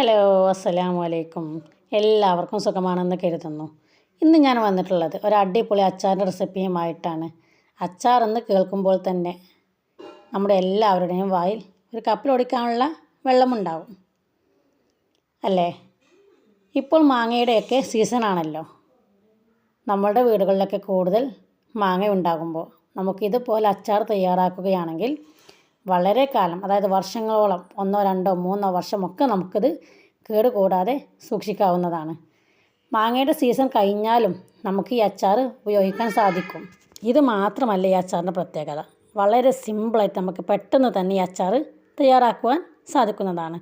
Hello, അസ്സലാമു അലൈക്കും. എല്ലാവർക്കും സുഖമാണെന്ന് കരുതുന്നു. ഇന്ന് ഞാൻ വന്നിട്ടുള്ളത് ഒരു അടിപൊളി അച്ചാറിൻ്റെ റെസിപ്പിയുമായിട്ടാണ്. അച്ചാറെന്ന് കേൾക്കുമ്പോൾ തന്നെ നമ്മുടെ എല്ലാവരുടെയും വായിൽ ഒരു കപ്പിലൊടിക്കാനുള്ള വെള്ളമുണ്ടാവും അല്ലേ? ഇപ്പോൾ മാങ്ങയുടെയൊക്കെ സീസണാണല്ലോ. നമ്മളുടെ വീടുകളിലൊക്കെ കൂടുതൽ മാങ്ങ ഉണ്ടാകുമ്പോൾ നമുക്കിതുപോലെ അച്ചാർ തയ്യാറാക്കുകയാണെങ്കിൽ വളരെ കാലം, അതായത് വർഷങ്ങളോളം, 1, 2, 3 വർഷമൊക്കെ നമുക്കിത് കേടുകൂടാതെ സൂക്ഷിക്കാവുന്നതാണ്. മാങ്ങയുടെ സീസൺ കഴിഞ്ഞാലും നമുക്ക് ഈ അച്ചാർ ഉപയോഗിക്കാൻ സാധിക്കും. ഇത് മാത്രമല്ല ഈ അച്ചാറിൻ്റെ പ്രത്യേകത. വളരെ സിമ്പിളായിട്ട് നമുക്ക് പെട്ടെന്ന് തന്നെ ഈ അച്ചാർ തയ്യാറാക്കുവാൻ സാധിക്കുന്നതാണ്.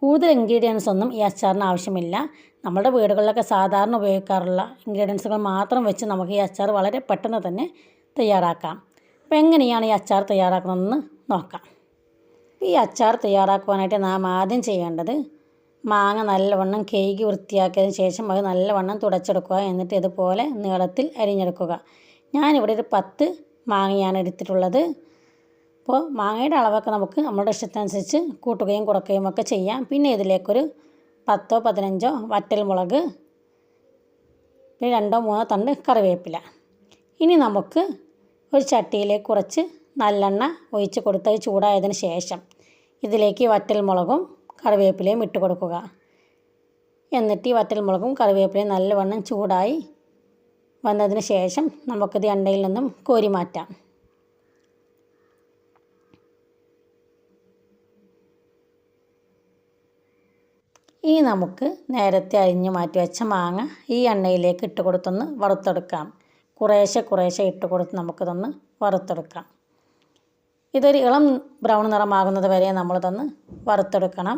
കൂടുതൽ ഇൻഗ്രീഡിയൻസ് ഒന്നും ഈ അച്ചാറിന് ആവശ്യമില്ല. നമ്മുടെ വീടുകളിലൊക്കെ സാധാരണ ഉപയോഗിക്കാറുള്ള ഇൻഗ്രീഡിയൻസുകൾ മാത്രം വെച്ച് നമുക്ക് ഈ അച്ചാർ വളരെ പെട്ടെന്ന് തന്നെ തയ്യാറാക്കാം. അപ്പോൾ എങ്ങനെയാണ് ഈ അച്ചാർ തയ്യാറാക്കുന്നതെന്ന് നോക്കാം. ഈ അച്ചാർ തയ്യാറാക്കുവാനായിട്ട് നാം ആദ്യം ചെയ്യേണ്ടത് മാങ്ങ നല്ലവണ്ണം കഴുകി വൃത്തിയാക്കിയതിന് ശേഷം അത് നല്ലവണ്ണം തുടച്ചെടുക്കുക. എന്നിട്ട് ഇതുപോലെ നീളത്തിൽ അരിഞ്ഞെടുക്കുക. ഞാനിവിടെ ഒരു 10 മാങ്ങയാണ് എടുത്തിട്ടുള്ളത്. അപ്പോൾ മാങ്ങയുടെ അളവൊക്കെ നമുക്ക് നമ്മുടെ ഇഷ്ടത്തിനനുസരിച്ച് കൂട്ടുകയും കുറയ്ക്കുകയും ഒക്കെ ചെയ്യാം. പിന്നെ ഇതിലേക്കൊരു 10 15 വറ്റൽമുളക്, പിന്നെ 2 3 തണ്ട് കറിവേപ്പില. ഇനി നമുക്ക് ഒരു ചട്ടിയിലേക്ക് കുറച്ച് നല്ലെണ്ണ ഒഴിച്ച് കൊടുത്ത് ചൂടായതിന് ശേഷം ഇതിലേക്ക് വറ്റൽമുളകും കറിവേപ്പിലയും ഇട്ട് കൊടുക്കുക. എന്നിട്ട് ഈ വറ്റൽമുളകും കറിവേപ്പിലയും നല്ലവണ്ണം ചൂടായി വന്നതിന് ശേഷം നമുക്കിത് എണ്ണയിൽ നിന്നും കോരി മാറ്റാം. ഇനി നമുക്ക് നേരത്തെ അരിഞ്ഞു മാറ്റി വെച്ച മാങ്ങ ഈ എണ്ണയിലേക്ക് ഇട്ട് കൊടുത്തൊന്ന് വറുത്തെടുക്കാം. കുറേശ്ശെ ഇട്ട് കൊടുത്ത് നമുക്കിതൊന്ന് വറുത്തെടുക്കാം. ഇതൊരു ഇളം ബ്രൗൺ നിറമാകുന്നത് വരെ നമ്മളിതൊന്ന് വറുത്തെടുക്കണം.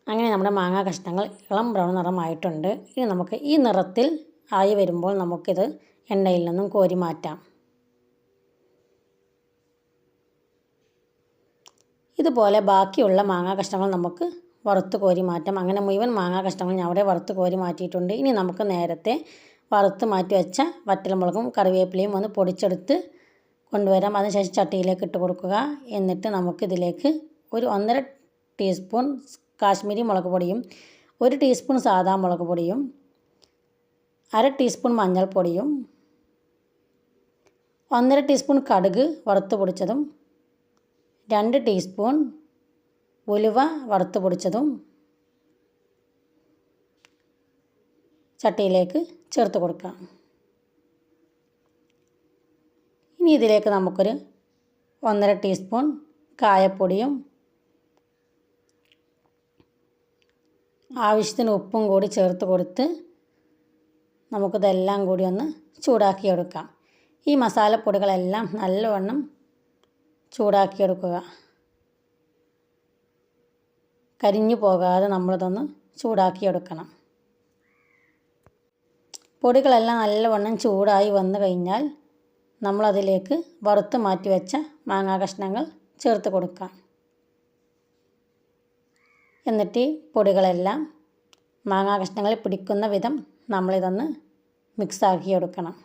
അങ്ങനെ നമ്മുടെ മാങ്ങാ കഷ്ണങ്ങൾ ഇളം ബ്രൗൺ നിറമായിട്ടുണ്ട്. ഇനി നമുക്ക് ഈ നിറത്തിൽ ആയി വരുമ്പോൾ നമുക്കിത് എണ്ണയിൽ നിന്നും കോരി മാറ്റാം. ഇതുപോലെ ബാക്കിയുള്ള മാങ്ങാ കഷ്ണങ്ങൾ നമുക്ക് വറുത്ത് കോരി മാറ്റാം. അങ്ങനെ മുഴുവൻ മാങ്ങാ കഷ്ണങ്ങൾ ഞാൻ അവിടെ വറുത്ത് കോരി മാറ്റിയിട്ടുണ്ട്. ഇനി നമുക്ക് നേരത്തെ വറുത്ത് മാറ്റി വെച്ച വറ്റൽമുളകും കറിവേപ്പിലയും ഒന്ന് പൊടിച്ചെടുത്ത് കൊണ്ടുവരാം. അതിനുശേഷം ചട്ടിയിലേക്ക് ഇട്ട് കൊടുക്കുക. എന്നിട്ട് നമുക്കിതിലേക്ക് ഒരു 1.5 ടീസ്പൂൺ കാശ്മീരി മുളക് പൊടിയും 1 ടീസ്പൂൺ സാദാ മുളക് പൊടിയും 1/2 ടീസ്പൂൺ മഞ്ഞൾപ്പൊടിയും 1.5 ടീസ്പൂൺ കടുക് വറുത്ത് പൊടിച്ചതും 2 ടീസ്പൂൺ ഉലുവ വറുത്ത് പൊടിച്ചതും ചട്ടിയിലേക്ക് ചേർത്ത് കൊടുക്കാം. ഇനി ഇതിലേക്ക് നമുക്കൊരു 1.5 ടീസ്പൂൺ കായപ്പൊടിയും ആവശ്യത്തിന് ഉപ്പും കൂടി ചേർത്ത് കൊടുത്ത് നമുക്കിതെല്ലാം കൂടി ഒന്ന് ചൂടാക്കിയെടുക്കാം. ഈ മസാലപ്പൊടികളെല്ലാം നല്ലവണ്ണം ചൂടാക്കിയെടുക്കുക. കരിഞ്ഞു പോകാതെ നമ്മളിതൊന്ന് ചൂടാക്കിയെടുക്കണം. പൊടികളെല്ലാം നല്ലവണ്ണം ചൂടായി വന്നു കഴിഞ്ഞാൽ നമ്മളതിലേക്ക് വറുത്ത് മാറ്റി വെച്ച മാങ്ങാ കഷ്ണങ്ങൾ ചേർത്ത് കൊടുക്കാം. എന്നിട്ട് ഈ പൊടികളെല്ലാം മാങ്ങാ കഷ്ണങ്ങളിൽ പിടിക്കുന്ന വിധം നമ്മളിതൊന്ന് മിക്സാക്കിയെടുക്കണം.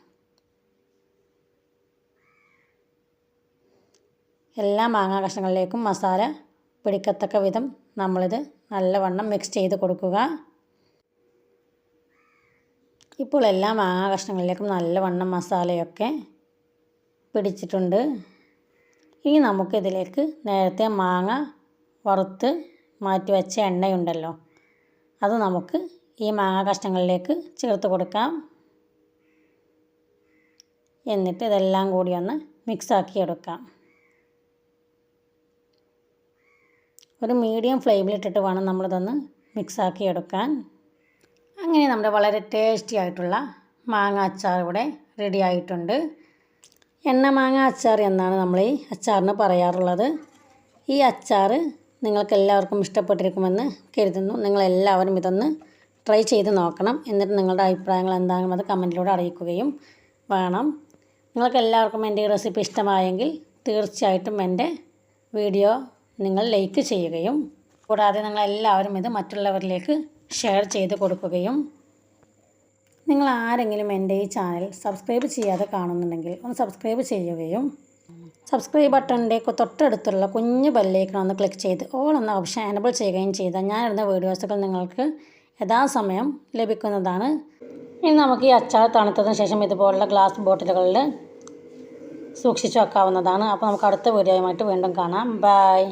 എല്ലാ മാങ്ങാ കഷ്ണങ്ങളിലേക്കും മസാല പിടിക്കത്തക്ക വിധം നമ്മളിത് നല്ലവണ്ണം മിക്സ് ചെയ്ത് കൊടുക്കുക. ഇപ്പോൾ എല്ലാ മാങ്ങാ കഷ്ണങ്ങളിലേക്കും നല്ലവണ്ണം മസാലയൊക്കെ പിടിച്ചിട്ടുണ്ട്. ഇനി നമുക്കിതിലേക്ക് നേരത്തെ മാങ്ങ വറുത്ത് മാറ്റി വെച്ച എണ്ണയുണ്ടല്ലോ, അത് നമുക്ക് ഈ മാങ്ങാ കഷ്ണങ്ങളിലേക്ക് ചേർത്ത് കൊടുക്കാം. എന്നിട്ട് ഇതെല്ലാം കൂടി ഒന്ന് മിക്സാക്കി എടുക്കാം. ഒരു മീഡിയം ഫ്ലെയിമിലിട്ടിട്ട് വേണം നമ്മളിതൊന്ന് മിക്സാക്കി എടുക്കാൻ. അങ്ങനെ നമ്മുടെ വളരെ ടേസ്റ്റി ആയിട്ടുള്ള മാങ്ങ അച്ചാർ ഇവിടെ റെഡി ആയിട്ടുണ്ട്. എണ്ണ മാങ്ങ അച്ചാർ എന്നാണ് നമ്മൾ ഈ അച്ചാറിന് പറയാറുള്ളത്. ഈ അച്ചാർ നിങ്ങൾക്കെല്ലാവർക്കും ഇഷ്ടപ്പെട്ടിരിക്കുമെന്ന് കരുതുന്നു. നിങ്ങളെല്ലാവരും ഇതൊന്ന് ട്രൈ ചെയ്ത് നോക്കണം. എന്നിട്ട് നിങ്ങളുടെ അഭിപ്രായങ്ങൾ എന്താണെന്നും അത് കമൻറ്റിലൂടെ അറിയിക്കുകയും വേണം. നിങ്ങൾക്കെല്ലാവർക്കും എൻ്റെ ഈ റെസിപ്പി ഇഷ്ടമായെങ്കിൽ തീർച്ചയായിട്ടും എൻ്റെ വീഡിയോ നിങ്ങൾ ലൈക്ക് ചെയ്യുകയും കൂടാതെ നിങ്ങളെല്ലാവരും ഇത് മറ്റുള്ളവരിലേക്ക് ഷെയർ ചെയ്ത് കൊടുക്കുകയും, നിങ്ങൾ ആരെങ്കിലും എൻ്റെ ഈ ചാനൽ സബ്സ്ക്രൈബ് ചെയ്യാതെ കാണുന്നുണ്ടെങ്കിൽ ഒന്ന് സബ്സ്ക്രൈബ് ചെയ്യുകയും സബ്സ്ക്രൈബ് ബട്ടണിൻ്റെ തൊട്ടടുത്തുള്ള കുഞ്ഞു ബെല്ലൈക്കൺ ഒന്ന് ക്ലിക്ക് ചെയ്ത് ഓൾ എന്ന ഓപ്ഷൻ എനബിൾ ചെയ്യുകയും ചെയ്താൽ ഞാനിടുന്ന വീഡിയോസുകൾ നിങ്ങൾക്ക് യഥാസമയം ലഭിക്കുന്നതാണ്. ഇനി നമുക്ക് ഈ അച്ചാർ തണുത്തതിന് ശേഷം ഇതുപോലുള്ള ഗ്ലാസ് ബോട്ടിലുകളിൽ സൂക്ഷിച്ചു വെക്കാവുന്നതാണ്. അപ്പോൾ നമുക്ക് അടുത്ത വീഡിയോയുമായിട്ട് വീണ്ടും കാണാം. ബൈ.